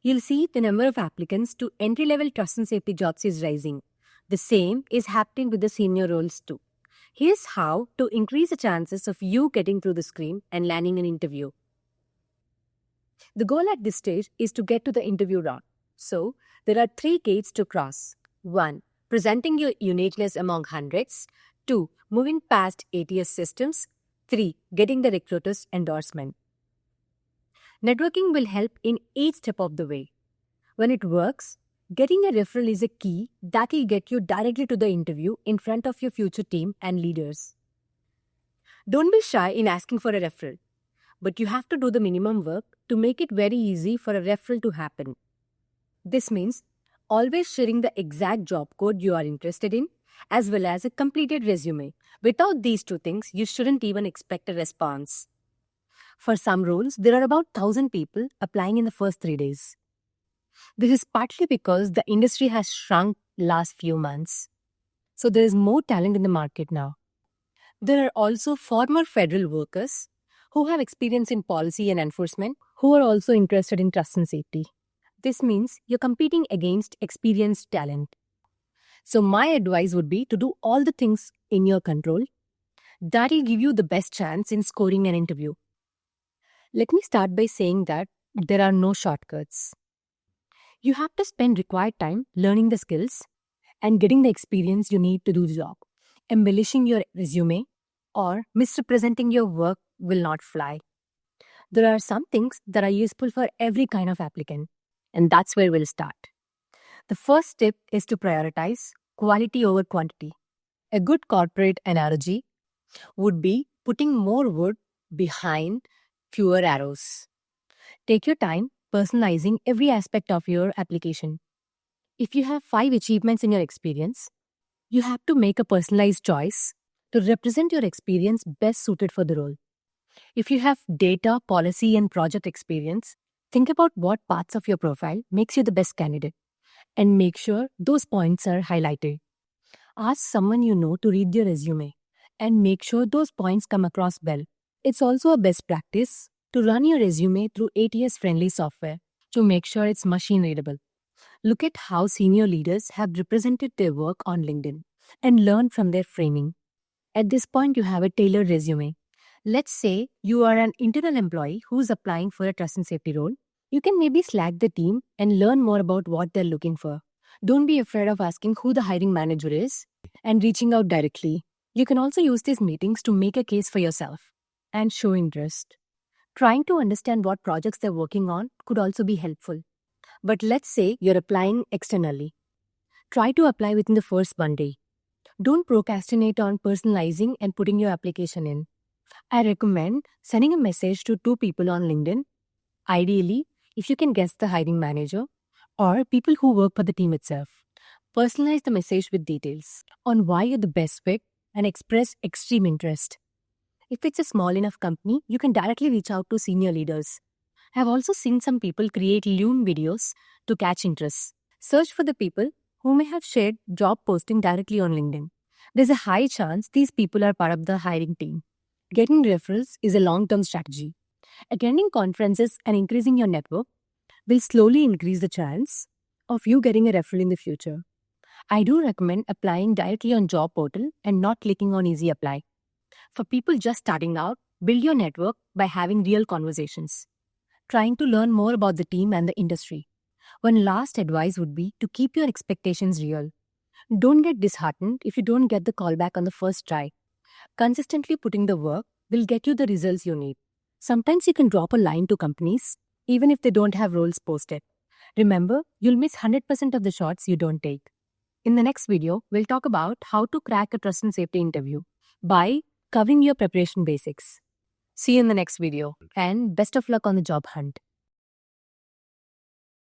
you'll see the number of applicants to entry-level trust and safety jobs is rising. The same is happening with the senior roles too. Here's how to increase the chances of you getting through the screen and landing an interview. The goal at this stage is to get to the interview round. So, there are 3 gates to cross. 1. Presenting your uniqueness among hundreds. 2. Moving past ATS systems. 3. Getting the recruiter's endorsement. Networking will help in each step of the way. When it works, getting a referral is a key that will get you directly to the interview in front of your future team and leaders. Don't be shy in asking for a referral, but you have to do the minimum work to make it very easy for a referral to happen. This means always sharing the exact job code you are interested in, as well as a completed resume. Without these 2 things, you shouldn't even expect a response. For some roles, there are about 1,000 people applying in the first 3 days. This is partly because the industry has shrunk last few months. So there is more talent in the market now. There are also former federal workers who have experience in policy and enforcement who are also interested in trust and safety. This means you're competing against experienced talent. So my advice would be to do all the things in your control that will give you the best chance in scoring an interview. Let me start by saying that there are no shortcuts. You have to spend required time learning the skills and getting the experience you need to do the job. Embellishing your resume or misrepresenting your work will not fly. There are some things that are useful for every kind of applicant, and that's where we'll start. The first step is to prioritize quality over quantity. A good corporate analogy would be putting more wood behind fewer arrows. Take your time personalizing every aspect of your application. If you have 5 achievements in your experience, you have to make a personalized choice to represent your experience best suited for the role. If you have data, policy, and project experience, think about what parts of your profile makes you the best candidate and make sure those points are highlighted. Ask someone you know to read your resume and make sure those points come across well. It's also a best practice to run your resume through ATS-friendly software to make sure it's machine readable. Look at how senior leaders have represented their work on LinkedIn and learn from their framing. At this point, you have a tailored resume. Let's say you are an internal employee who's applying for a trust and safety role. You can maybe Slack the team and learn more about what they're looking for. Don't be afraid of asking who the hiring manager is and reaching out directly. You can also use these meetings to make a case for yourself and show interest. Trying to understand what projects they're working on could also be helpful. But let's say you're applying externally. Try to apply within the first 1 day. Don't procrastinate on personalizing and putting your application in. I recommend sending a message to 2 people on LinkedIn. Ideally, if you can guess the hiring manager or people who work for the team itself. Personalize the message with details on why you're the best fit and express extreme interest. If it's a small enough company, you can directly reach out to senior leaders. I've also seen some people create Loom videos to catch interest. Search for the people who may have shared job posting directly on LinkedIn. There's a high chance these people are part of the hiring team. Getting referrals is a long-term strategy. Attending conferences and increasing your network will slowly increase the chance of you getting a referral in the future. I do recommend applying directly on job portal and not clicking on easy apply. For people just starting out, build your network by having real conversations, trying to learn more about the team and the industry. One last advice would be to keep your expectations real. Don't get disheartened if you don't get the call back on the first try. Consistently putting the work will get you the results you need. Sometimes you can drop a line to companies, even if they don't have roles posted. Remember, you'll miss 100% of the shots you don't take. In the next video, we'll talk about how to crack a trust and safety interview by covering your preparation basics. See you in the next video, and best of luck on the job hunt.